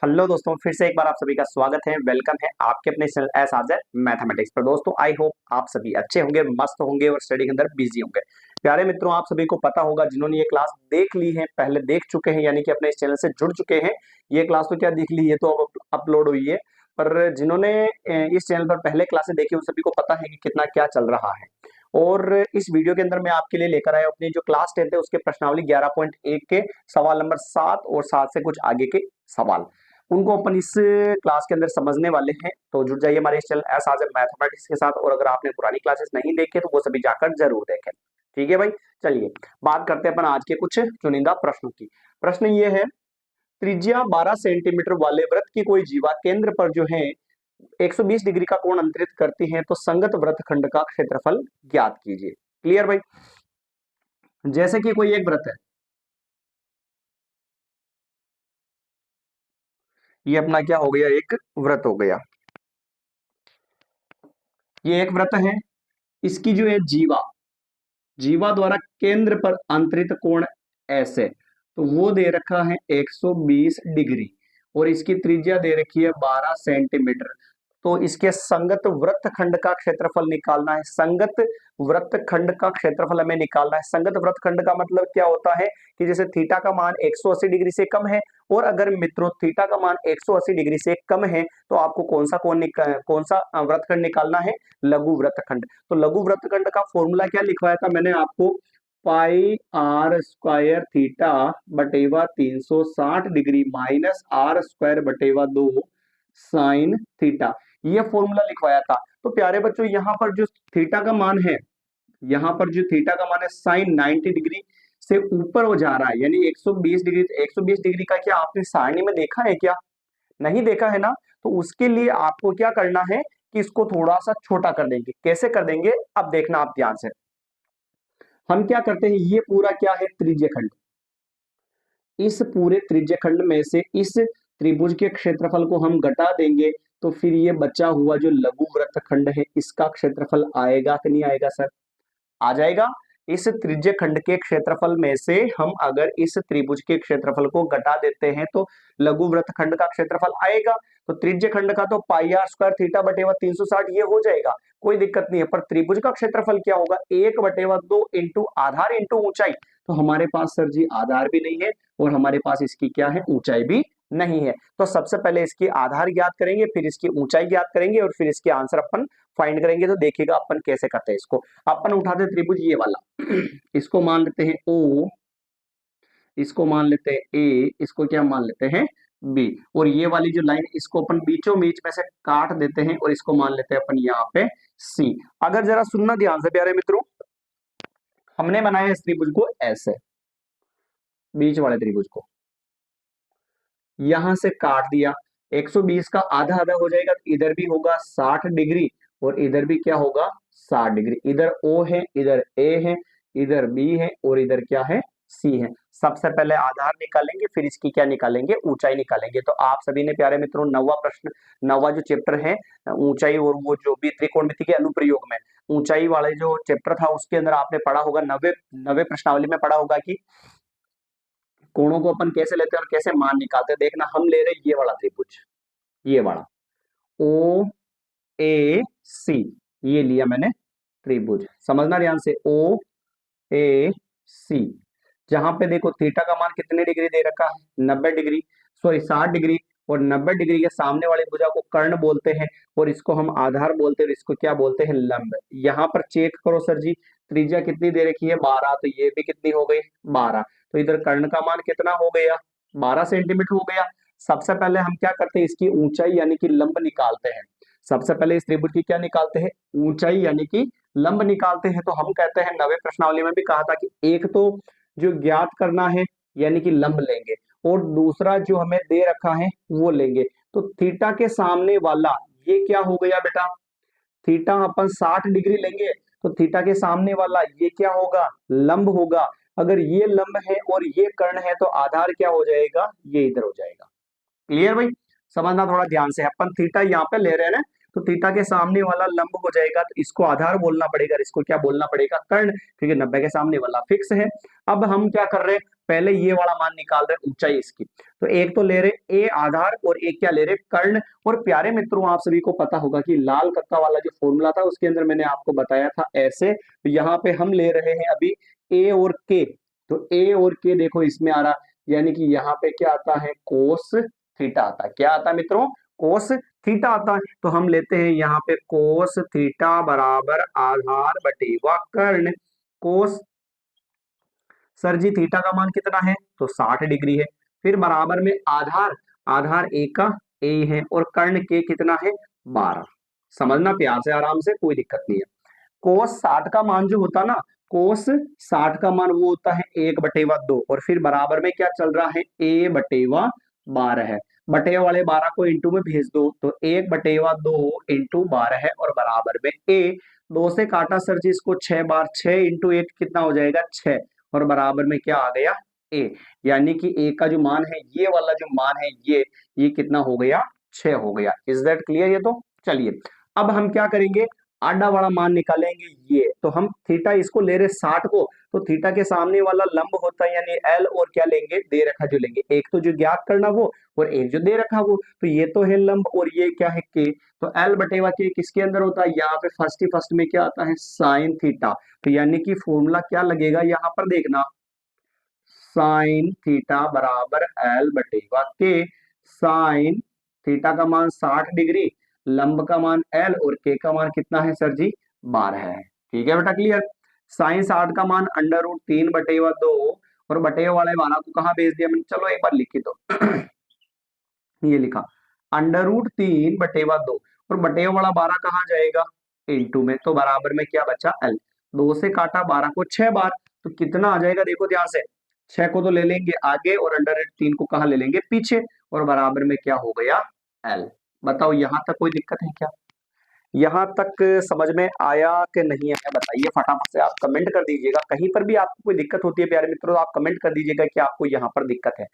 Hello दोस्तों, फिर से एक बार आप सभी का स्वागत है। वेलकम है आपके अपने चैनल एस आजर मैथमेटिक्स पर। दोस्तों, आई होप आप सभी अच्छे होंगे, मस्त होंगे और स्टडी के अंदर बिजी होंगे। प्यारे मित्रों, आप सभी को पता होगा, जिन्होंने ये क्लास देख ली है, पहले देख चुके हैं, यानी कि अपने इस चैनल से जुड़ चुके हैं। ये क्लास तो क्या देख ली, ये तो अब अपलोड हुई है। पर जिन्होंने इस चैनल पर पहले क्लासेस देखी, उन सभी को पता है कि कितना क्या चल रहा है। और इस वीडियो के अंदर मैं आपके लिए लेकर आया अपनी जो क्लास 10 है उसके प्रश्नावली 11.1 के सवाल नंबर 7 और 7 से कुछ आगे के सवाल, उनको अपन इस क्लास के अंदर समझने वाले हैं। तो जुड़ जाइए हमारे इस चैनल एस आज मैथमेटिक्स के साथ। और अगर आपने पुरानी क्लासेस नहीं देखे तो वो सभी जाकर जरूर देखें। ठीक है भाई, चलिए बात करते हैं अपन आज के कुछ चुनिंदा प्रश्नों की। प्रश्न ये है, त्रिज्या 12 सेंटीमीटर वाले वृत्त की कोई जीवा केंद्र पर जो है 120 डिग्री का कोण अंतरित करती है, तो संगत वृत्तखंड का क्षेत्रफल ज्ञात कीजिए। क्लियर भाई। जैसे कि कोई एक वृत्त है, ये अपना क्या हो गया, एक वृत्त हो गया। ये एक वृत्त है, इसकी जो है जीवा, जीवा द्वारा केंद्र पर अंतरित कोण ऐसे, तो वो दे रखा है 120 डिग्री और इसकी त्रिज्या दे रखी है 12 सेंटीमीटर। तो इसके संगत वृत्तखंड का क्षेत्रफल निकालना है। संगत वृत्तखंड का क्षेत्रफल हमें निकालना है। संगत वृत्तखंड का मतलब क्या होता है कि जैसे थीटा का मान 180 डिग्री से कम है, और अगर मित्रों थीटा का मान 180 डिग्री से कम है, तो आपको कौन सा वृत्तखंड निकालना है, लघु वृत्तखंड। तो लघु वृत्तखंड का फॉर्मूला क्या लिखवाया था मैंने आपको, पाई आर स्क्वायर थीटा बटेवा 360 डिग्री माइनस आर स्क्वायर बटेवा 2 साइन थीटा, ये फॉर्मूला लिखवाया था। तो प्यारे बच्चों, यहाँ पर जो थीटा का मान है, यहाँ पर जो थीटा का मान है साइन 90 डिग्री से ऊपर हो जा रहा है, यानी 120 डिग्री। 120 डिग्री का क्या आपने सारणी में देखा है क्या? नहीं देखा है ना। तो उसके लिए आपको क्या करना है कि इसको थोड़ा सा छोटा कर देंगे। कैसे कर देंगे, अब देखना आप ध्यान से। हम क्या करते हैं, ये पूरा क्या है, त्रिज्य खंड। इस पूरे त्रिज्य खंड में से इस त्रिभुज के क्षेत्रफल को हम घटा देंगे, तो फिर ये बचा हुआ जो लघु वृत्तखंड है, इसका क्षेत्रफल आएगा कि नहीं आएगा सर? आ जाएगा। इस त्रिज्य खंड के क्षेत्रफल में से हम अगर इस त्रिभुज के क्षेत्रफल को घटा देते हैं, तो लघु वृत्तखंड का क्षेत्रफल आएगा। तो त्रिज्य खंड का तो पाई आर स्क्वायर थीटा बटेवा 360 ये हो जाएगा, कोई दिक्कत नहीं है। पर त्रिभुज का क्षेत्रफल क्या होगा, 1/2 इंटू आधार इंटू ऊंचाई। तो हमारे पास सर जी आधार भी नहीं है और हमारे पास इसकी क्या है, ऊंचाई भी नहीं है। तो सबसे पहले इसकी आधार ज्ञात करेंगे, फिर इसकी ऊंचाई ज्ञात करेंगे और फिर इसके आंसर अपन फाइंड करेंगे। तो देखिएगा अपन कैसे करते हैं इसको। अपन उठाते त्रिभुज ये वाला, इसको मान लेते हैं ओ, इसको मान लेते हैं ए, इसको क्या मान लेते हैं बी, और ये वाली जो लाइन इसको अपन बीचों बीच में से काट देते हैं और इसको मान लेते हैं अपन यहाँ पे सी। अगर जरा सुनना ध्यान से प्यारे मित्रों, हमने बनाया इस त्रिभुज को ऐसे, बीच वाले त्रिभुज को यहां से काट दिया। 120 का आधा आधा हो जाएगा, तो इधर भी होगा 60 डिग्री और इधर भी क्या होगा 60 डिग्री। इधर ओ है, इधर ए है, इधर बी है और इधर क्या है, सी है। सबसे पहले आधार निकालेंगे, फिर इसकी क्या निकालेंगे, ऊंचाई निकालेंगे। तो आप सभी ने प्यारे मित्रों नौवा प्रश्न, नौवा जो चैप्टर है ऊंचाई और वो जो भी त्रिकोणमिति के अनुप्रयोग में ऊंचाई वाले जो चैप्टर था, उसके अंदर आपने पढ़ा होगा, नवे नवे प्रश्नावली में पढ़ा होगा कि कोणों को अपन कैसे लेते हैं और कैसे मान निकालते हैं। देखना, हम ले रहे हैं ये वाला त्रिभुज, ये वाला ओ ए सी, ये लिया मैंने त्रिभुज। समझना ध्यान से, ओ ए सी, जहां पे देखो थीटा का मान कितने डिग्री दे रखा है, 90 डिग्री, सॉरी 60 डिग्री। और 90 डिग्री के सामने वाली भुजा को कर्ण बोलते हैं और इसको हम आधार बोलते हैं और इसको क्या बोलते हैं, लंब। यहाँ पर चेक करो सर जी, त्रिज्या कितनी दे रखी है 12, तो ये भी कितनी हो गई 12। तो इधर कर्ण का मान कितना हो गया, 12 सेंटीमीटर हो गया। सबसे पहले हम क्या करते हैं, इसकी ऊंचाई यानी कि लंब निकालते हैं। सबसे पहले इस त्रिभुज की क्या निकालते हैं, ऊंचाई यानी कि लंब निकालते हैं। तो हम कहते हैं, नवे प्रश्नावली में भी कहा था कि एक तो जो ज्ञात करना है यानी कि लंब लेंगे, और दूसरा जो हमें दे रखा है वो लेंगे। तो थीटा के सामने वाला ये क्या हो गया बेटा, थीटा अपन 60 डिग्री लेंगे, तो थीटा के सामने वाला ये क्या होगा, लंब होगा। अगर ये लंब है और ये कर्ण है, तो आधार क्या हो जाएगा, ये इधर हो जाएगा। क्लियर भाई, समझना थोड़ा ध्यान से। अपन थीटा यहाँ पे ले रहे हैं ना, तो थीटा के सामने वाला लंब हो जाएगा, तो इसको आधार बोलना पड़ेगा, इसको क्या बोलना पड़ेगा, कर्ण, क्योंकि 90 के सामने वाला फिक्स है। अब हम क्या कर रहे हैं, पहले ये वाला मान निकाल रहे ऊंचाई इसकी। तो एक तो ले रहे ए आधार और एक क्या ले रहे कर्ण। और प्यारे मित्रों आप सभी को पता होगा कि लाल कक्का वाला जो फॉर्मूला था उसके अंदर मैंने आपको बताया था ऐसे। तो यहाँ पे हम ले रहे हैं अभी ए और के। तो ए और के देखो इसमें आ रहा, यानी कि यहाँ पे क्या आता है कोस थीटा आता है। क्या आता है मित्रों? कोस थीटा आता है। तो हम लेते हैं यहाँ पे कोस थीटा बराबर आधार बटेवा कर्ण। कोस सर जी थीटा का मान कितना है? तो 60 डिग्री है। फिर बराबर में आधार, आधार ए का ए है और कर्ण के कितना है 12। समझना प्यार से आराम से, कोई दिक्कत नहीं है। कोस 60 का मान जो होता ना, कोस 60 का मान वो होता है 1/2 और फिर बराबर में क्या चल रहा है a/12 है। बटे वाले 12 को इंटू में भेज दो तो 1/2 इंटू 12 है और बराबर में a। 2 से काटा सर जी इसको 6 बार, 6 इंटू 1 कितना हो जाएगा 6 और बराबर में क्या आ गया a। यानी कि a का जो मान है, ये वाला जो मान है ये कितना हो गया 6 हो गया। Is that clear? ये तो चलिए अब हम क्या करेंगे, आडा वाला मान निकालेंगे ये। तो हम थीटा इसको ले रहे 60 को, तो थीटा के सामने वाला लंब होता है यानी एल और क्या लेंगे दे रखा जो लेंगे, एक तो जो ज्ञात करना वो और एक जो दे रखा वो। तो ये तो है लंब और ये क्या है के। तो एल बटेवा के किसके अंदर होता है, यहाँ पे फर्स्ट ही फर्स्ट में क्या आता है साइन थीटा। तो यानी कि फॉर्मूला क्या लगेगा यहाँ पर देखना, साइन थीटा बराबर एल बटेवा के। साइन थीटा का मान 60 डिग्री, लंब का मान एल और के का मान कितना है सर जी 12 है। ठीक है बेटा क्लियर। साइन 60 का मान √3/2 और बटे वाले 12 को कहाँ भेज दिया मैंने, चलो एक बार लिखी दो ये लिखा √3/2 और बटे वाला 12 कहाँ जाएगा इंटू में, तो बराबर में क्या बचा एल। 2 से काटा 12 को 6 बार, तो कितना आ जाएगा देखो ध्यान से, 6 को तो ले लेंगे आगे और √3 को कहाँ ले लेंगे पीछे और बराबर में क्या हो गया एल। बताओ यहां तक कोई दिक्कत है क्या? यहां तक समझ में आया कि नहीं आया बताइए फटाफट से, आप कमेंट कर दीजिएगा। कहीं पर भी आपको कोई दिक्कत होती है प्यारे मित्रों तो आप कमेंट कर दीजिएगा कि आपको यहाँ पर दिक्कत है।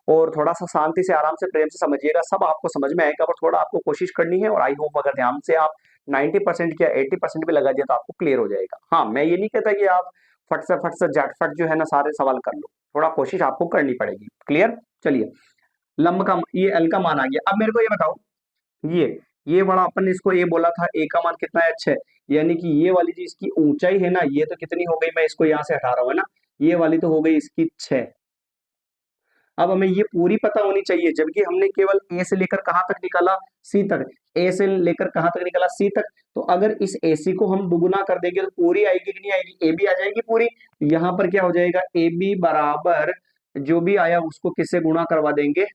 और थोड़ा सा शांति से आराम से प्रेम से समझिएगा, सब आपको समझ में आएगा। पर थोड़ा आपको कोशिश करनी है और आई होप अगर ध्यान से आप 90% या 80% भी लगा दिया तो आपको क्लियर हो जाएगा। हाँ मैं ये नहीं कहता कि आप फट से झटफट जो है ना सारे सवाल कर लो, थोड़ा कोशिश आपको करनी पड़ेगी। क्लियर? चलिए लंब का ये एल का मान आ गया। अब मेरे को ये बताओ, ये बड़ा अपन ने इसको ये बोला था ए का मान कितना है 6, यानी कि ये वाली जो इसकी ऊंचाई है ना ये तो कितनी हो गई, मैं इसको यहाँ से हटा रहा हूँ है ना, ये वाली तो हो गई इसकी 6। अब हमें ये पूरी पता होनी चाहिए, जबकि हमने केवल ए से लेकर कहां तक निकाला सी तक, ए से लेकर कहां तक निकाला सी तक। तो अगर इस एसी को हम दुगुना कर देंगे तो पूरी आएगी कि नहीं आएगी, ए बी आ जाएगी पूरी। यहाँ पर क्या हो जाएगा ए बी बराबर जो भी आया उसको किससे गुणा करवा देंगे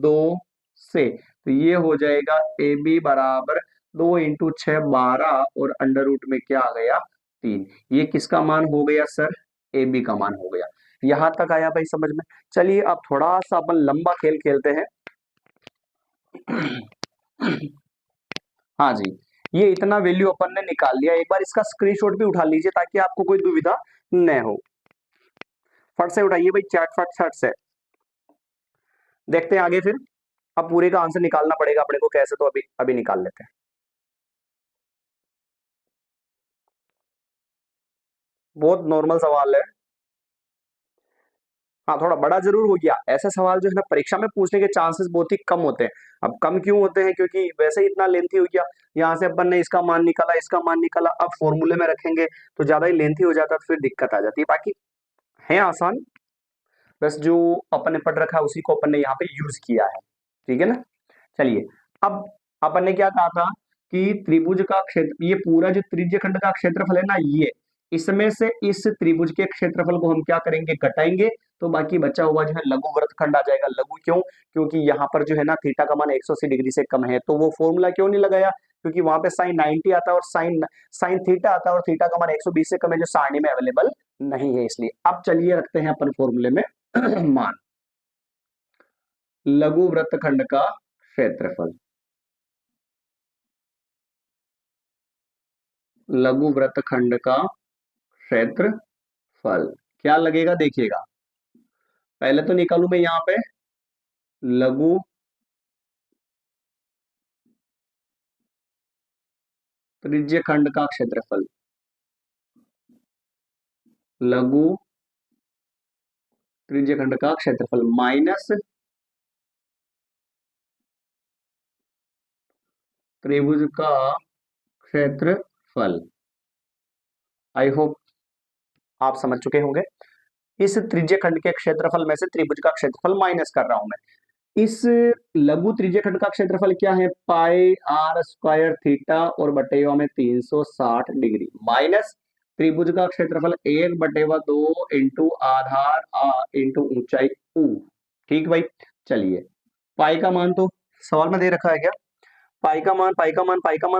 2 से। तो ये हो जाएगा ए बी बराबर 2 इंटू 6 12 और अंडर रूट में क्या आ गया 3। ये किसका मान हो गया सर, ए बी का मान हो गया। यहां तक आया भाई समझ में? चलिए अब थोड़ा सा अपन लंबा खेल खेलते हैं हाँ जी, ये इतना वैल्यू अपन ने निकाल लिया, एक बार इसका स्क्रीनशॉट भी उठा लीजिए ताकि आपको कोई दुविधा न हो। फट से उठाइए भाई चैट, फट से देखते हैं आगे फिर। अब पूरे का आंसर निकालना पड़ेगा अपने को कैसे, तो अभी अभी निकाल लेते हैं। बहुत नॉर्मल सवाल है। हाँ थोड़ा बड़ा जरूर हो गया, ऐसे सवाल जो है ना परीक्षा में पूछने के चांसेस बहुत ही कम होते हैं। अब कम क्यों होते हैं, क्योंकि वैसे ही इतना लेंथी हो गया। यहाँ से अपन ने इसका मान निकाला इसका मान निकाला, अब फॉर्मूले में रखेंगे तो ज्यादा ही लेंथी हो जाता है, फिर दिक्कत आ जाती है। बाकी है आसान, बस जो अपन ने पढ़ रखा है उसी को अपन ने यहाँ पे यूज किया है। ठीक है ना? चलिए अब अपन ने क्या कहा था कि त्रिभुज का क्षेत्र, ये पूरा जो त्रिज्य खंड का क्षेत्रफल है ना ये, इसमें से इस त्रिभुज के क्षेत्रफल को हम क्या करेंगे घटाएंगे, तो बाकी बचा हुआ जो है लघु वृत्तखंड आ जाएगा। लघु क्यों? क्योंकि यहाँ पर जो है ना थीटा का मान 180 डिग्री से कम है, तो वो फॉर्मूला क्यों नहीं लगाया, क्योंकि वहां पे साइन 90 आता है और साइन साइन थीटा आता है और थीटा का मान 120 से कम है जो सारणी में अवेलेबल नहीं है इसलिए। अब चलिए रखते हैं अपन फॉर्मूले में मान लघु वृत्तखंड का क्षेत्रफल, लघु वृत्तखंड का क्षेत्रफल क्या लगेगा देखिएगा। पहले तो निकालू मैं यहाँ पे लघु त्रिज्य खंड का क्षेत्रफल, लघु त्रिज्य खंड का क्षेत्रफल माइनस त्रिभुज का क्षेत्रफल। आई होप आप समझ चुके होंगे। इस त्रिज्य खंड के क्षेत्रफल में से त्रिभुज का क्षेत्रफल माइनस कर रहा हूं मैं। इस लघु त्रिज्य खंड का क्षेत्रफल क्या है, पाई आर स्क्वायर थीटा और बटेवा में 360 डिग्री माइनस त्रिभुज का क्षेत्रफल 1/2 इंटू आधार इंटू ऊंचाई ऊ। ठीक भाई, चलिए पाई का मान तो सवाल में दे रखा है क्या, पाई का मान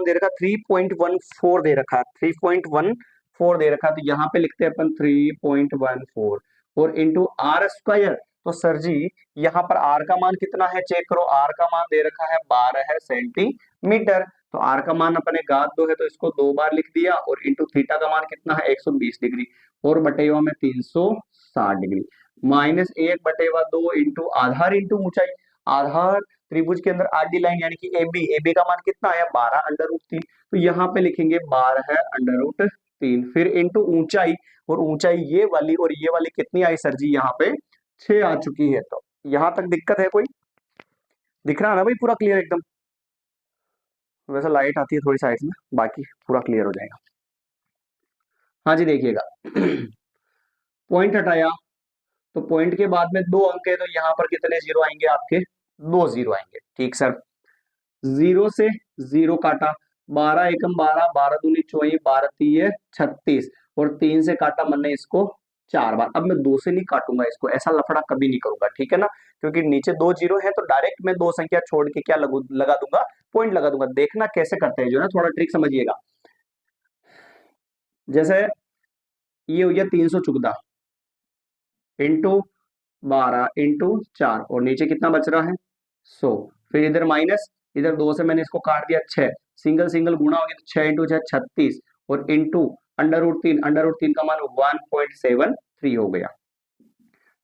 दे रखा 3.14 दे रखा है, 3.14 दे रखा है, तो यहाँ पे लिखते हैं अपन 3.14 और इंटू आर स्क्वायर। तो सर जी यहाँ पर आर का मान कितना है, चेक करो, आर का मान दे रखा है 12 सेंटीमीटर। तो आर का मान अपने घात 2 है तो इसको 2 बार लिख दिया, और इंटू थीटा का मान कितना है 120 डिग्री और बटेवा में 360 डिग्री माइनस 1/2 इंटू आधार इंटू ऊंचाई। आधार त्रिभुज के अंदर आडी लाइन यानी कि AB, AB का मान कितना आया 12√3, तो यहाँ पे लिखेंगे 12√3, फिर इंटू ऊंचाई, और ऊंचाई ये वाली कितनी आई सर जी, यहाँ पे 6 आ चुकी है। तो यहाँ तक दिक्कत है कोई, दिख रहा है ना भाई पूरा क्लियर एकदम। वैसे लाइट आती है थोड़ी साइड में, बाकी पूरा क्लियर हो जाएगा। हाँ जी देखिएगा पॉइंट हटाया, तो पॉइंट के बाद में 2 अंक है, तो यहाँ पर कितने जीरो आएंगे आपके, 2 जीरो आएंगे। ठीक सर, जीरो से जीरो काटा, 12 एकम 12, 12 दूनी 24, 12 तीय 36, और 3 से काटा मैंने इसको 4 बार। अब मैं 2 से नहीं काटूंगा इसको, ऐसा लफड़ा कभी नहीं करूंगा, ठीक है ना, क्योंकि नीचे 2 जीरो है, तो डायरेक्ट मैं 2 संख्या छोड़ के क्या लगा दूंगा, पॉइंट लगा दूंगा। देखना कैसे करते हैं, जो है ना थोड़ा ट्रिक समझिएगा। जैसे ये हो गया 314 इंटू 12 इंटू 4, और नीचे कितना बच रहा है 100, फिर इधर माइनस, इधर 2 से मैंने इसको काट दिया 6, सिंगल सिंगल गुणा हो गया तो 6 इंटू 6 36, और इंटू अंडर रूट 3 का मान 1.73 हो गया।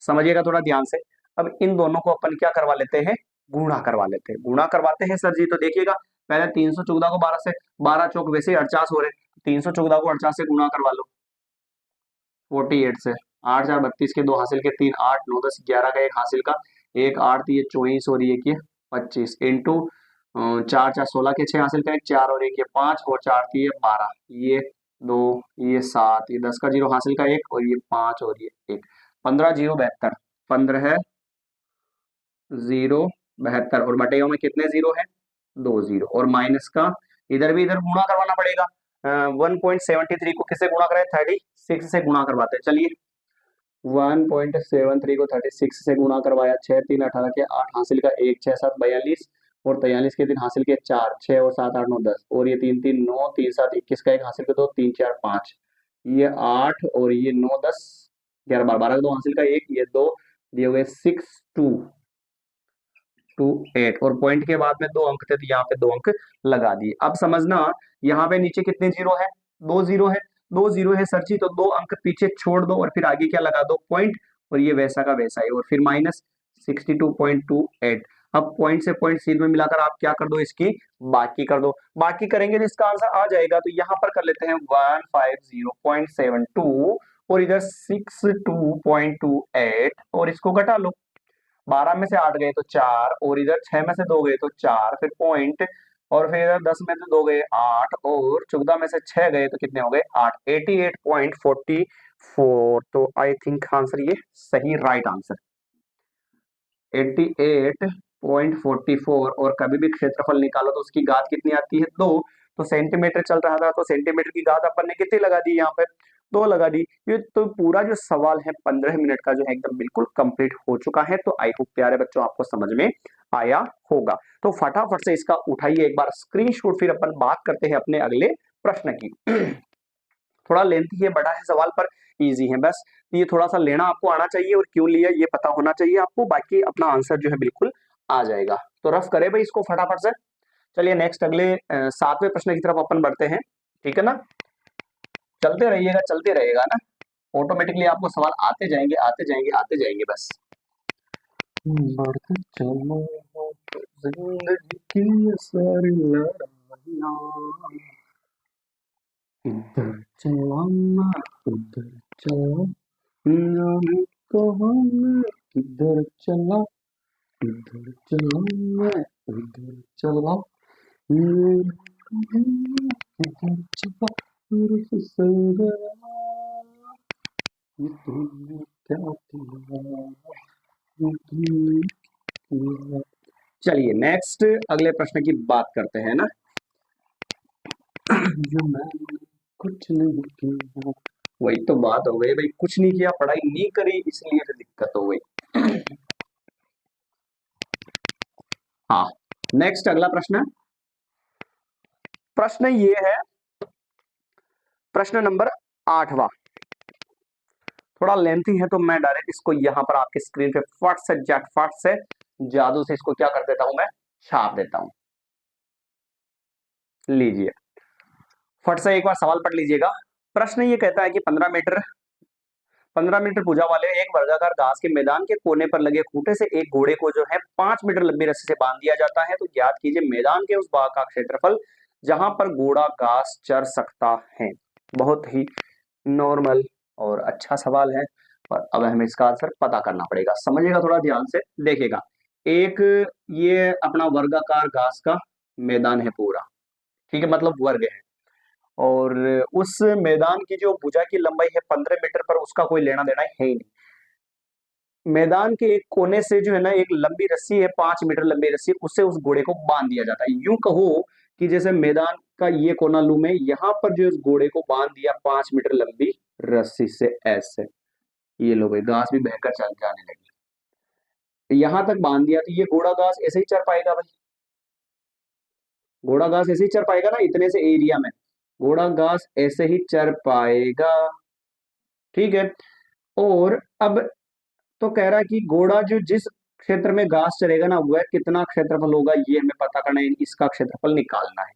समझिएगा थोड़ा ध्यान से। अब इन दोनों को अपन क्या करवा लेते हैं, गुणा करवा लेते हैं। गुणा करवाते हैं सर जी, तो देखिएगा पहले 314 को 12 से, 12 चौक वैसे ही 48 हो रहे, 314 को 48 से गुणा करवा लो 48 से, 8 4 32 के 2 हासिल के 3 8 9 10 11 का 1 हासिल का 1 8 ये 24 और ये 25 इंटू 4 4 16 के 6 हासिल का 1 4 और 1 ये 5 और 4 ये 12 ये 2 ये 7 ये 10 का 0 हासिल का 1 और ये 5 और ये 1 15 0 72 15 0 72, और बटेगा में कितने जीरो है 2 जीरो, और माइनस का इधर भी इधर गुणा करवाना पड़ेगा। 1.73 को किससे गुणा करें 36 से गुणा करवाते हैं, चलिए 1.73 को 36 से गुणा करवाया, 6 3 18 के 8 हासिल का 1 6 7 42, और 43 के 3 हासिल के 4 6 और 7 8 9 10, और ये 3 3 9 3 7 21 का 1 हासिल के 2 3 4 5 ये 8 और ये 9 10 11 12 12 का 2 हासिल का 1 ये 2 दिए हुए 6 2 2 8, और पॉइंट के बाद में 2 अंक थे तो यहाँ पे 2 अंक लगा दिए। अब समझना यहाँ पे नीचे कितने जीरो है, 2 जीरो है, 2 जीरो है सर जी, तो 2 अंक पीछे छोड़ दो और फिर आगे क्या लगा दो पॉइंट, और ये वैसा का वैसा ही, और फिर माइनस 62.28। अब पॉइंट से पॉइंट सीध में मिलाकर आप क्या कर दो, इसकी बाकी कर दो, बाकी करेंगे तो इसका आंसर आ जाएगा। तो यहाँ पर कर लेते हैं 150.72 और इधर 62.28, और इसको घटा लो, 12 में से 8 गए तो 4, और इधर 6 में से 2 गए तो 4, फिर पॉइंट, और फिर इधर 10 में से 2 गए 8, और 14 में से 6 गए तो कितने हो गए 8, 88.44। तो आई थिंक आंसर ये सही राइट आंसर 88.44। और कभी भी क्षेत्रफल निकालो तो उसकी घात कितनी आती है 2, तो सेंटीमीटर चल रहा था तो सेंटीमीटर की घात अपन ने कितनी लगा दी, यहाँ पे 2 लगा दी। ये तो पूरा जो सवाल है 15 मिनट का जो है एकदम बिल्कुल कंप्लीट हो चुका है। तो आई होप प्यारे बच्चों आपको समझ में आया होगा। तो फटाफट से इसका उठाइए एक बार स्क्रीनशॉट, फिर अपन बात करते हैं अपने अगले प्रश्न की। थोड़ा लेंथी है, बड़ा है सवाल, पर इजी है, बस ये थोड़ा सा लेना आपको आना चाहिए और क्यों लिया ये पता होना चाहिए आपको, बाकी अपना आंसर जो है बिल्कुल आ जाएगा। तो रफ करे भाई इसको फटाफट से। चलिए नेक्स्ट अगले 7वें प्रश्न की तरफ अपन बढ़ते हैं, ठीक है ना, चलते रहिएगा चलते रहेगा ना, ऑटोमेटिकली आपको सवाल आते जाएंगे आते जाएंगे आते जाएंगे, बस बढ़ते चलो जिंदगी की सारी लड़ाइयां, इधर चलाना उधर चलाना, कहाँ मैं किधर चला, इधर चला मैं इधर चला, ये किधर चला फिर फिसल गया, ये तुमने क्या किया, ये तुमने किया। चलिए नेक्स्ट अगले प्रश्न की बात करते हैं ना। जो मैंने कुछ नहीं किया, वही तो बात हो गई भाई, कुछ नहीं किया, पढ़ाई नहीं करी, इसलिए तो दिक्कत हो गई। हाँ, नेक्स्ट अगला प्रश्न, प्रश्न ये है, प्रश्न नंबर 8वां, थोड़ा लेंथी है तो मैं डायरेक्ट इसको यहां पर आपके स्क्रीन पे फट से झटफट से जादू से इसको क्या कर देता हूं, मैं छाप देता हूं। लीजिए फट से एक बार सवाल पढ़ लीजिएगा। प्रश्न ये कहता है कि 15 मीटर भुजा वाले एक वर्गाकार घास के मैदान के कोने पर लगे खूंटे से एक घोड़े को जो है 5 मीटर लंबी रस्सी से बांध दिया जाता है, तो ज्ञात कीजिए मैदान के उस भाग का क्षेत्रफल जहां पर घोड़ा घास चर सकता है। बहुत ही नॉर्मल और अच्छा सवाल है, और अब हमें इसका आंसर पता करना पड़ेगा। समझिएगा थोड़ा ध्यान से, देखिएगा। एक ये अपना वर्गाकार घास का मैदान है पूरा, ठीक है, मतलब वर्ग है, और उस मैदान की जो भुजा की लंबाई है 15 मीटर, पर उसका कोई लेना देना है ही नहीं। मैदान के एक कोने से जो है ना एक लंबी रस्सी है, 5 मीटर लंबी रस्सी, उससे उस घोड़े को बांध दिया जाता है। यूं कहो कि जैसे मैदान का ये कोना लूं मैं, यहाँ पर जो इस घोड़े को बांध दिया 5 मीटर लंबी रस्सी से ऐसे, ये लो भाई घास भी बहकर चल जाने लगी, यहां तक बांध दिया, तो ये घोड़ा घास ऐसे ही चर पाएगा भाई, घोड़ा घास ऐसे ही चर पाएगा ना, इतने से एरिया में घोड़ा घास ऐसे ही चर पाएगा, ठीक है। और अब तो कह रहा है कि घोड़ा जो जिस क्षेत्र में घास चरेगा ना, वह कितना क्षेत्रफल होगा ये हमें पता करना है, इसका क्षेत्रफल निकालना है।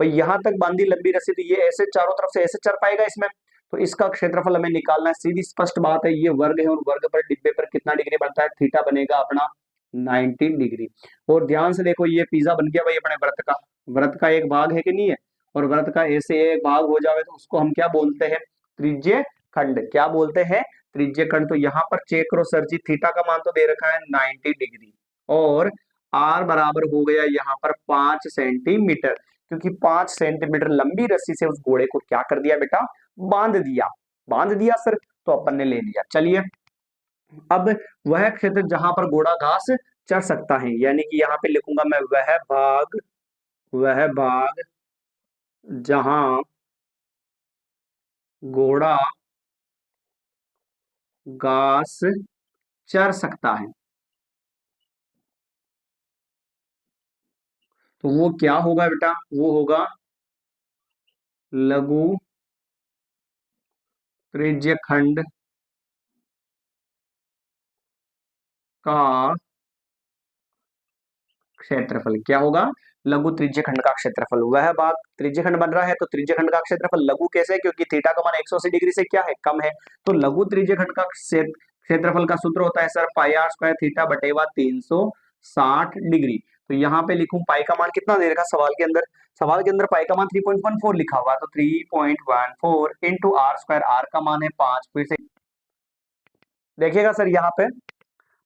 भाई यहां तक बांधी लंबी रस्सी, तो ये ऐसे चारों तरफ से ऐसे चल पाएगा इसमें, तो इसका क्षेत्रफल हमें निकालना है। सीधी स्पष्ट बात है, ये वर्ग है, और वर्ग पर डिब्बे पर कितना डिग्री बनता है, थीटा बनेगा अपना 90 डिग्री। और ध्यान से देखो, ये पिज्जा बन गया भाई अपने व्रत का, व्रत का एक भाग है कि नहीं है, और व्रत का ऐसे एक भाग हो जावे तो उसको हम क्या बोलते हैं, त्रिज्य खंड। क्या बोलते हैं, त्रिज्य खंड। तो यहाँ पर चेक करो सर जी, थीटा का मान तो दे रखा है 90 डिग्री, और आर बराबर हो गया यहाँ पर 5 सेंटीमीटर, क्योंकि 5 सेंटीमीटर लंबी रस्सी से उस घोड़े को क्या कर दिया बेटा, बांध दिया। बांध दिया सर, तो अपन ने ले लिया। चलिए अब वह क्षेत्र जहां पर घोड़ा घास चर सकता है, यानी कि यहाँ पे लिखूंगा मैं वह भाग जहां घोड़ा घास चर सकता है, तो वो क्या होगा बेटा, वो होगा लघु त्रिज्य खंड का क्षेत्रफल। क्या होगा, लघु त्रिज्यखंड का क्षेत्रफल। वह भाग त्रिज्यखंड बन रहा है, तो त्रिज्यखंड का क्षेत्रफल लघु कैसे है, क्योंकि थीटा का मान 180 डिग्री से क्या है, कम है। तो लघु त्रिज्यखंड का क्षेत्रफल का सूत्र होता है sir pi r square theta बटेवा 360 डिग्री। तो यहाँ पे लिखूं पाई का मान कितना दे रखा सवाल के अंदर, सवाल के अंदर पाई का मान 3.14 लिखा हुआ, तो 3.14 इंटू आर स्क्वायर, आर का मान है 5। फिर से देखिएगा सर, यहाँ पे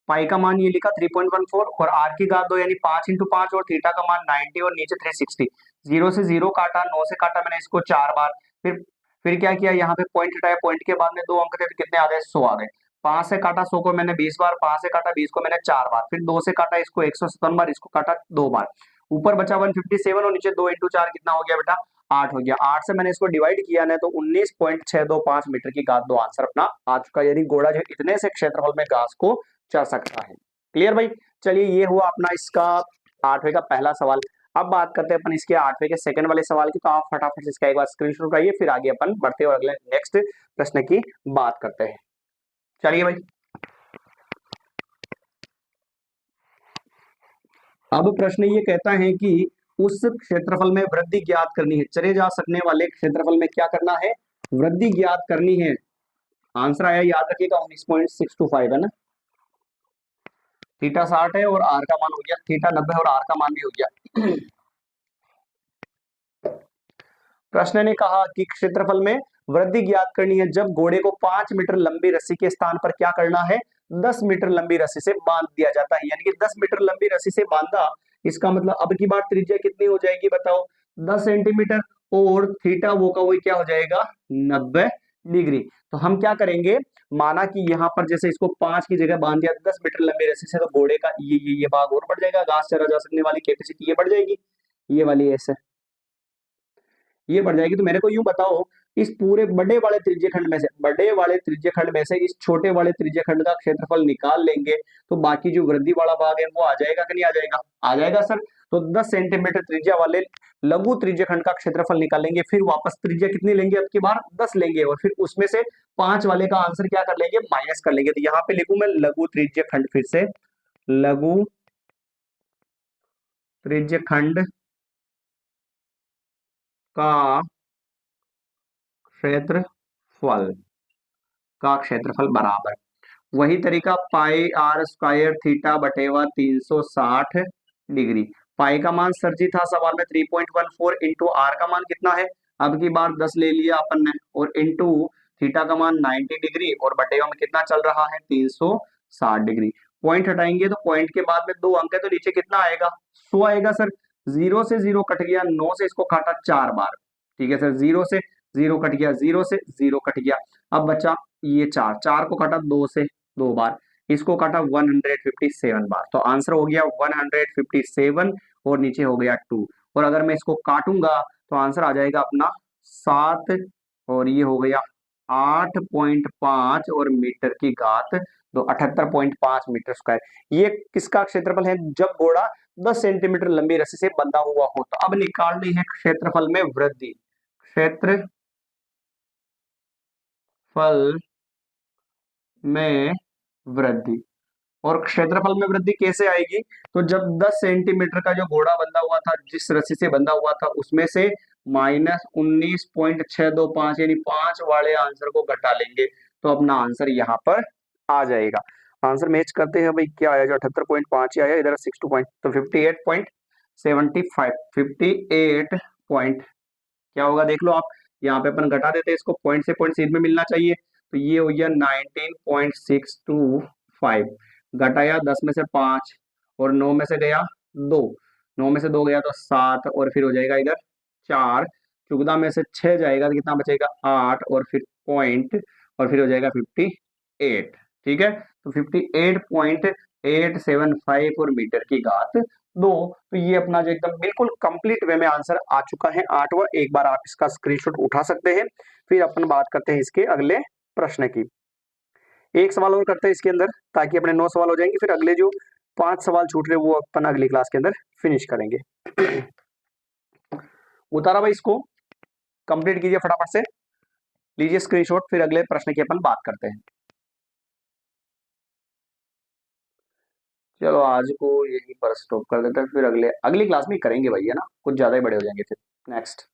पाई का मान ये लिखा 3.14, और आर की घात 2 यानी 5 इंटू 5, और थीटा का मान 90 और नीचे 360। 0 से 0 काटा, 9 से काटा मैंने इसको 4 बार, फिर क्या किया, यहाँ पे पॉइंट हटाया, पॉइंट के बाद में 2 अंक थे, तो कितने आ गए, 100 आ गए। 5 से काटा 100 को मैंने 20 बार, 5 से काटा 20 को मैंने 4 बार, फिर 2 से काटा इसको 157 बार, इसको काटा 2 बार, ऊपर बचा 157, और नीचे 2 इंटू 4 कितना हो गया बेटा, 8 हो गया। 8 से मैंने इसको डिवाइड किया ना, तो 19.625 मीटर की घात 2 आंसर अपना आ चुका, यानी घोड़ा जो इतने से क्षेत्रफल में घास को चर सकता है। क्लियर भाई। चलिए ये हुआ अपना इसका 8वें का पहला सवाल। अब बात करते हैं अपन इसके 8वें के सेकंड वाले सवाल की, तो आप फटाफट से इसका एक बार स्क्रीनशॉट उठाइए, फिर आगे अपन बढ़ते और अगले नेक्स्ट प्रश्न की बात करते हैं। चलिए भाई, अब प्रश्न ये कहता है कि उस क्षेत्रफल में वृद्धि ज्ञात करनी है, चरे जा सकने वाले क्षेत्रफल में क्या करना है, वृद्धि ज्ञात करनी है। आंसर आया याद रखिएगा 19.625 है ना, थीटा 60 है और आर का मान हो गया, थीटा 90 और आर का मान भी हो गया। प्रश्न ने कहा कि क्षेत्रफल में वृद्धि ज्ञात करनी है जब घोड़े को 5 मीटर लंबी रस्सी के स्थान पर क्या करना है, 10 मीटर लंबी रस्सी से बांध दिया जाता है, यानी कि 10 मीटर लंबी रस्सी से बांधा। इसका मतलब अब की बार त्रिज्या कितनी हो जाएगी बताओ, 10 सेंटीमीटर, और थीटा वो का वही क्या हो जाएगा, 90 डिग्री। तो हम क्या करेंगे, माना कि यहाँ पर जैसे इसको 5 की जगह बांध दिया 10 मीटर लंबी रस्सी से, तो घोड़े का ये भाग और बढ़ जाएगा, घास चरा जा सकने वाली कैपेसिटी ये बढ़ जाएगी, ये वाली ऐसे ये बढ़ जाएगी। तो मेरे को यूं बताओ, इस पूरे बड़े वाले त्रिज्य खंड में से, बड़े वाले त्रिज्य खंड में से इस छोटे वाले त्रिज्य खंड का क्षेत्रफल निकाल लेंगे तो बाकी जो वृद्धि वाला भाग है वो आ जाएगा कि नहीं आ जाएगा, आ जाएगा सर। तो 10 सेंटीमीटर त्रिज्या वाले लघु त्रिज्य खंड का क्षेत्रफल निकालेंगे, फिर वापस त्रिज्या कितनी लेंगे, अब की बार 10 लेंगे, और फिर उसमें से 5 वाले का आंसर क्या कर लेंगे, माइनस कर लेंगे। तो यहाँ पे लिखूं मैं लघु त्रिज्य खंड, फिर से लघु त्रिज्य खंड का क्षेत्रफल बराबर वही तरीका, पाई आर स्क्वायर थीटा बटेवा 360 डिग्री। पाई का मान सर जी था सवाल में 3.14 इंटू आर का मान कितना है, अब की बार 10 ले लिया अपन ने, और इंटू थीटा का मान 90 डिग्री, और बटेवा में कितना चल रहा है 360 डिग्री। पॉइंट हटाएंगे तो पॉइंट के बाद में 2 अंक है, तो नीचे कितना आएगा, 100 आएगा सर। 0 से 0 कट गया, 9 से इसको काटा 4 बार, ठीक है सर, 0 से 0 कट गया, 0 से 0 कट गया, अब बचा ये 4, 4 को काटा 2 से 2 बार, इसको काटा 157 बार, तो आंसर हो गया 157, और नीचे हो गया 2। और अगर मैं इसको काटूंगा तो आंसर आ जाएगा अपना 7, और ये हो गया 8.5, और मीटर की घात तो 78.5 मीटर स्क्वायर। ये किसका क्षेत्रफल है, जब घोड़ा 10 सेंटीमीटर लंबी रस्सी से बंधा हुआ हो। तो अब निकालनी है क्षेत्रफल में वृद्धि, क्षेत्रफल में वृद्धि, और क्षेत्रफल में वृद्धि कैसे आएगी, तो जब 10 सेंटीमीटर का जो घोड़ा बंधा हुआ था, जिस रस्सी से बंधा हुआ था, उसमें से -19.625 यानी 5 वाले आंसर को घटा लेंगे, तो अपना आंसर यहाँ पर आ जाएगा। आंसर मैच करते हैं भाई, क्या आया, जो 78.5 आया, इधर 62 पॉइंट, तो 58.75, 58 पॉइंट क्या होगा देख लो आप, यहाँ पे अपन घटा देते हैं इसको, पॉइंट से पॉइंट सीध में मिलना चाहिए, तो ये हो गया 19.625, घटाया 10 में से 5, और 9 में से गया 2, 9 में से 2 गया तो 7, और फिर हो जाएगा इधर 4, 14 में से 6 जाएगा तो कितना बचेगा 8, और फिर पॉइंट, और फिर हो जाएगा 58, ठीक है। तो 58.875 और मीटर की घात 2। तो ये अपना जो एकदम बिल्कुल कंप्लीट वे में आंसर आ चुका है 8वां। एक बार आप इसका स्क्रीनशॉट उठा सकते हैं। फिर अपन बात करते हैं इसके अगले प्रश्न की। एक सवाल और करते हैं इसके अंदर, ताकि अपने 9 सवाल हो जाएंगे, फिर अगले जो 5 सवाल छूट रहे वो अपन अगली क्लास के अंदर फिनिश करेंगे। उतारा भाई, इसको कंप्लीट कीजिए फटाफट से, लीजिए स्क्रीनशॉट, फिर अगले प्रश्न की अपन बात करते हैं। चलो आज को यहीं पर स्टॉप कर देते हैं, फिर अगली क्लास में करेंगे भाई, है ना, कुछ ज्यादा ही बड़े हो जाएंगे फिर। नेक्स्ट।